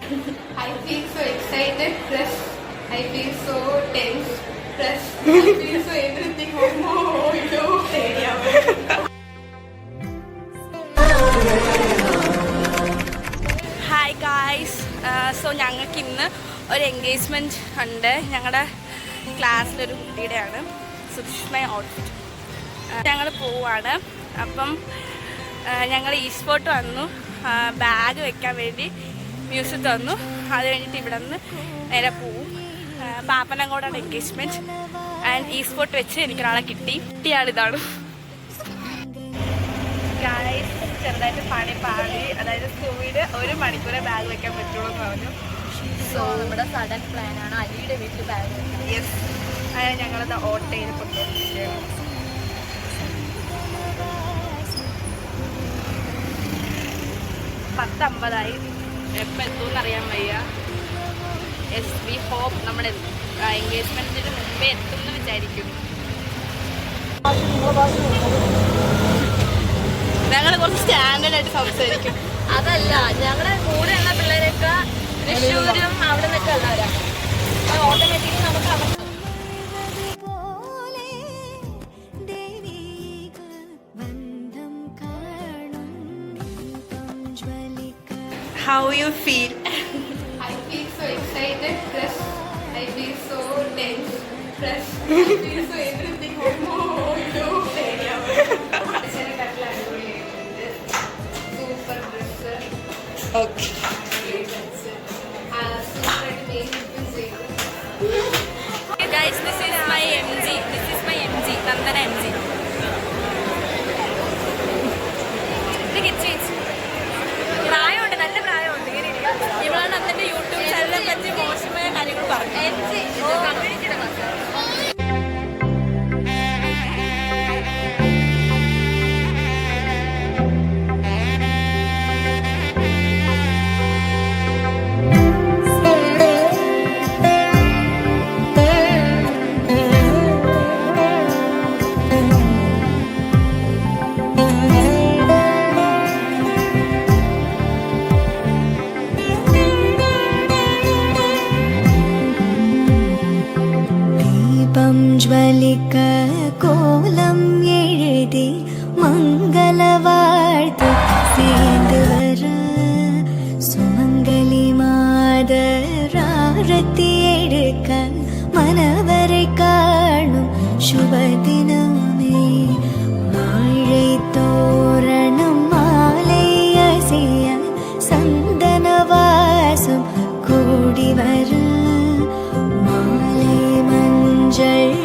I feel so excited, plus I feel so tense, plus I feel so everything. Oh no, hi guys. So ഞങ്ങൾക്ക് ഇന്ന് ഒരു engagement ഉണ്ട്. ഞങ്ങളുടെ ക്ലാസ്സിലൊരു കുട്ടിയുടെയാണ്. So this is my outfit. ഞങ്ങൾ പോവാണ്. അപ്പം ഞങ്ങൾ ഈസ്പോർട്ട് വന്നു. ബാഗ് വെക്കാൻ വേണ്ടി മ്യൂസിക് തന്നു. അത് കഴിഞ്ഞിട്ട് ഇവിടെ നിന്ന് നേരെ പോവും. പാപ്പനംകോടാണ് എൻഗേജ്മെൻറ്റ്. ആൻഡ് ഈസ്പോർട്ട് വെച്ച് എനിക്കൊരാളെ കിട്ടിയാളിതാണ്. ഗായ്സ് ചെറുതായിട്ട് പാടി അതായത് സ്കൂളിൽ 1 മണിക്കൂറേ ബാഗ് വെക്കാൻ പറ്റുള്ളൂ എന്ന് പറഞ്ഞു. സോ നമ്മുടെ സഡൻ പ്ലാനാണ് അലിയുടെ വീട്ടിൽ ബാഗ് വെക്കാൻ. യെസ്, അതായത് ഞങ്ങളത് ഓട്ടോയിൽ കൊണ്ടുപോയിരിക്കുകയാണ്. 10:50 എപ്പോൾ എത്തുമെന്ന് അറിയാൻ വയ്യ. യെസ്, വി ഹോപ്പ് നമ്മൾ എൻഗേജ്മെൻറ്റിന് മുമ്പേ എത്തുമെന്ന് വിചാരിക്കുന്നു. ഞങ്ങൾ കുറച്ച് സ്റ്റാൻഡേർഡ് ആയിട്ട് സംസാരിക്കും. അതല്ല, ഞങ്ങളുടെ കൂടെയുള്ള പിള്ളേരൊക്കെ തൃശ്ശൂരും അവിടെ നിന്നൊക്കെ ഉള്ളവരാ. ഓട്ടോമാറ്റിക്കലി നമുക്ക് അവർ How you feel? I feel so excited, plus I feel so tense, plus I feel so everything. Oh no, super dress. Okay. Hey guys, this is my MG. Nandana MG. പ്രായമുണ്ട്, നല്ല പ്രായമുണ്ട്. ഇവളാണ് അതിൻ്റെ YouTube ചാനലിനെ പറ്റി മോശമായ കാര്യങ്ങൾ പറഞ്ഞു. ജ്വലിക്ക കോലം എഴുതി മംഗളവാഴ്ത്ത് சேர்ந்து வர சுமங்கலி மாதராரத்தி எடுக்க மனவரை காணும் சுபதினமே வாழை தோரணம் மாலை அசைய சந்தன வாசம் கூடி வர மாலை மஞ்சள்